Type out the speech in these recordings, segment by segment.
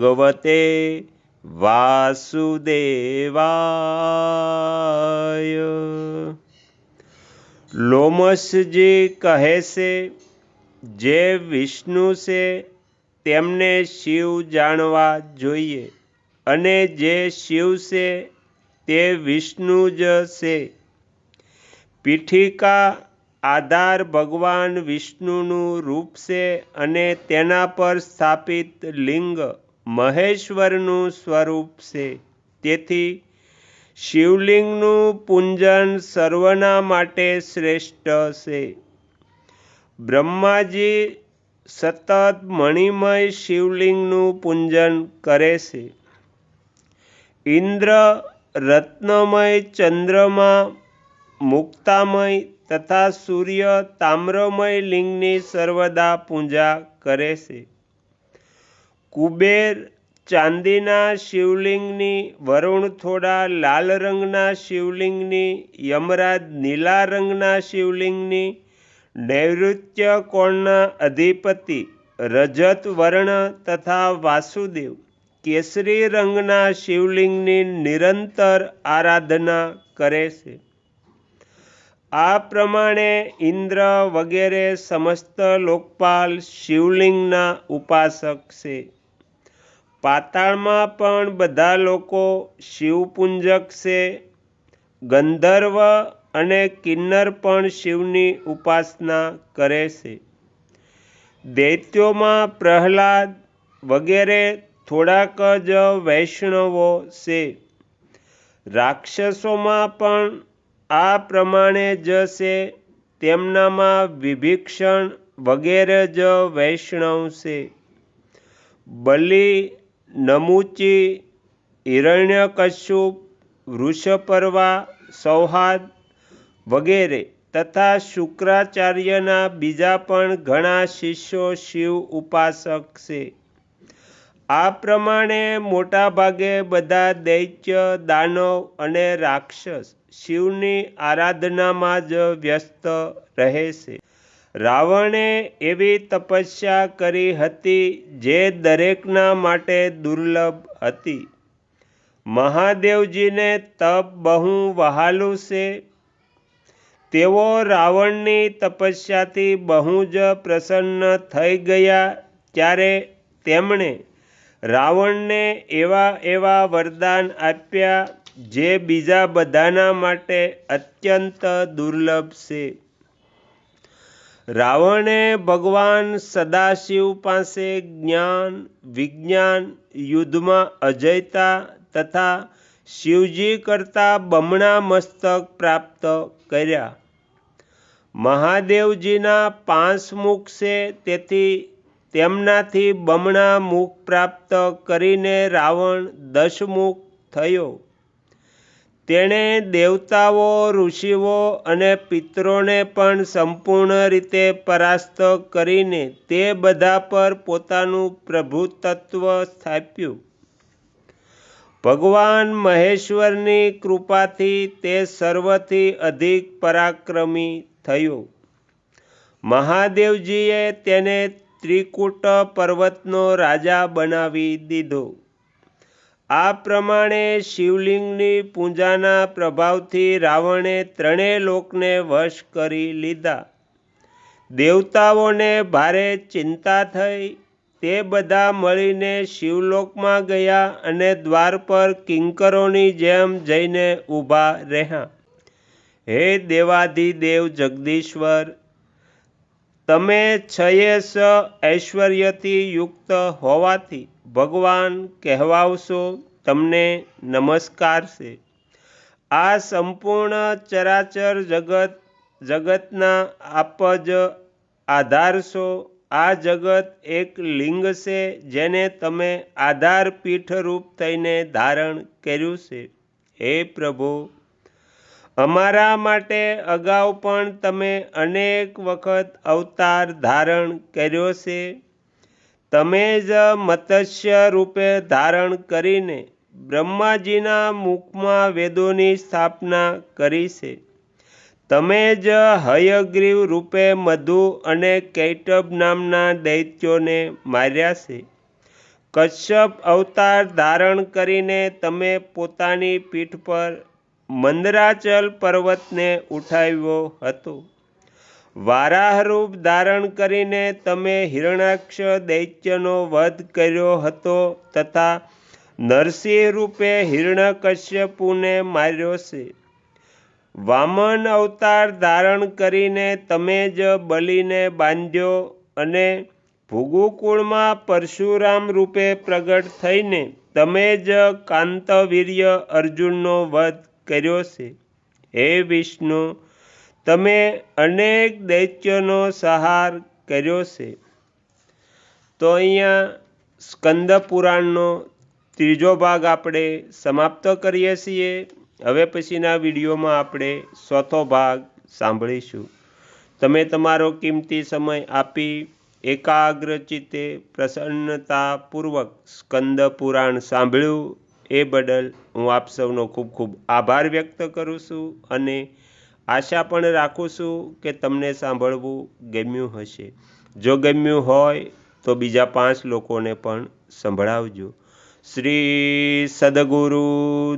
ભગવતે વાસુદેવાય। લોમસજી કહે છે, જે વિષ્ણુ છે તેમને શિવ જાણવા જોઈએ, અને જે શિવ છે તે વિષ્ણુ જ છે। પીઠિકા આધાર ભગવાન વિષ્ણુનું રૂપ છે, અને તેના પર સ્થાપિત લિંગ મહેશ્વરનું સ્વરૂપ છે। તેથી શિવલિંગનું પૂજન સર્વના માટે શ્રેષ્ઠ છે। બ્રહ્માજી સતત મણિમય શિવલિંગનું પૂજન કરે છે। ઇન્દ્ર રત્નમય, ચંદ્રમા મુક્તામય તથા સૂર્ય તામ્રમય લિંગની સર્વદા પૂજા કરે છે। કુબેર ચાંદીના શિવલિંગની, વરુણ થોડા લાલ રંગના શિવલિંગની, યમરાજ નીલા રંગના શિવલિંગની, નૈઋત્ય કોણના અધિપતિ રજત વર્ણ તથા વાસુદેવ કેસરી રંગના શિવલિંગની નિરંતર આરાધના કરે છે। આ પ્રમાણે ઇન્દ્ર વગેરે સમસ્ત લોકપાલ શિવલિંગના ઉપાસક છે। પાતાળમાં પણ બધા લોકો શિવપૂજક છે। ગંધર્વ અને કિન્નર પણ શિવની ઉપાસના કરે છે। દૈત્યોમાં પ્રહલાદ વગેરે થોડાક જ વૈષ્ણવો છે। રાક્ષસોમાં પણ આ પ્રમાણે જ છે। તેમનામાં વિભીષણ વગેરે જ વૈષ્ણવ છે। બલિ, નમુચી, હિરણ્યકશ્યપ, વૃષપર્વા, સૌહાર્દ વગેરે તથા શુક્રાચાર્યના બીજા પણ ઘણા શિષ્યો શિવ ઉપાસક છે। આ પ્રમાણે મોટાભાગે બધા દૈત્ય, દાનવ અને રાક્ષસ શિવની આરાધનામાં જ વ્યસ્ત રહે છે। રાવણે એવી તપસ્યા કરી હતી જે દરેકના માટે દુર્લભ હતી। મહાદેવજીને તપ બહુ વહાલું છે। તેઓ રાવણની તપસ્યાથી બહુ જ પ્રસન્ન થઈ ગયા। ત્યારે તેમણે રાવણને એવા વરદાન આપ્યા જે બીજા બધાના માટે અત્યંત દુર્લભ છે। રાવણે ભગવાન સદાશિવ પાસે જ્ઞાન, વિજ્ઞાન, યુદ્ધમાં અજેયતા તથા શિવજી કરતાં બમણા મસ્તક પ્રાપ્ત કર્યા। મહાદેવજીના 5 મુખ છે, તેથી તેમનાથી બમણા મુખ પ્રાપ્ત કરીને રાવણ 10 મુખ થયો। તેણે દેવતાઓ, ઋષિઓ અને પિતરોને પણ સંપૂર્ણ રીતે પરાસ્ત કરીને તે બધા પર પોતાનું પ્રભુત્વ સ્થાપ્યું। ભગવાન મહેશ્વરની કૃપાથી તે સર્વથી અધિક પરાક્રમી થયો। મહાદેવજીએ તેને ત્રિકૂટ પર્વતનો રાજા બનાવી દીધો। આ પ્રમાણે શિવલિંગની પૂજાના પ્રભાવથી રાવણે ત્રણેય લોકને વશ કરી લીધા। દેવતાઓને ભારે ચિંતા થઈ। તે બધા મળીને શિવલોકમાં ગયા અને દ્વાર પર કિંકરોની જેમ જઈને ઊભા રહ્યા। હે દેવાધિદેવ જગદીશ્વર, તમે 6 ઐશ્વર્યથી યુક્ત હોવાથી ભગવાન કહેવાશો, તમને નમસ્કાર છે। આ સંપૂર્ણ ચરાચર જગતના આપ જ આધાર છો। આ જગત એક લિંગ છે જેને તમે આધાર પીઠ રૂપ થઈને ધારણ કર્યું છે। હે પ્રભુ, અમારા માટે અગાઉ પણ તમે અનેક વખત અવતાર ધારણ કર્યો છે। તમે જ મત્સ્ય રૂપે ધારણ કરીને બ્રહ્માજીના મુખમાં વેદોની સ્થાપના કરી છે। તમે જ હયગ્રીવ રૂપે મધુ અને કૈટભ નામના દૈત્યોને માર્યા છે। કશ્યપ અવતાર ધારણ કરીને તમે પોતાની પીઠ પર મંદરાચલ પર્વતને ઉઠાવ્યો હતો. વારાહ રૂપ ધારણ કરીને તમે હિરણાક્ષ દૈત્યનો વધ કર્યો હતો તથા નરસિંહ રૂપે હિરણ્યકશ્યપુને માર્યો છે. વામન અવતાર ધારણ કરીને તમે જ બલિને બાંધ્યો અને ભૃગુકુળમાં પરશુરામ રૂપે પ્રગટ થઈને તમે જ કાંતવીર્ય અર્જુનનો વધ કર્યો છે. હે વિષ્ણુ, તમે અનેક દૈત્યોનો સંહાર કર્યો છે. તો અહીંયા સ્કંદ પુરાણનો 3જો ભાગ આપણે સમાપ્ત કરીએ છીએ. હવે પછીના વિડીયોમાં આપણે 4થો ભાગ સાંભળીશું. તમે તમારો કિંમતી સમય આપી એકાગ્ર ચિત્તે પ્રસન્નતાપૂર્વક સ્કંદ પુરાણ સાંભળ્યું એ બદલ હું આપ સૌનો ખૂબ ખૂબ આભાર વ્યક્ત કરું છું અને આશા પણ રાખું છું કે તમને સાંભળવું ગમ્યું હશે. જો ગમ્યું હોય તો બીજા 5 લોકોને પણ સંભળાવજો. શ્રી સદગુરુ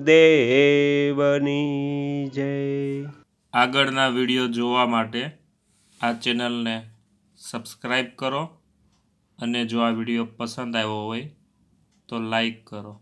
દેવની જય. આગળના વિડીયો જોવા માટે આ ચેનલને સબસ્ક્રાઈબ કરો અને જો આ વિડીયો પસંદ આવ્યો હોય તો લાઈક કરો.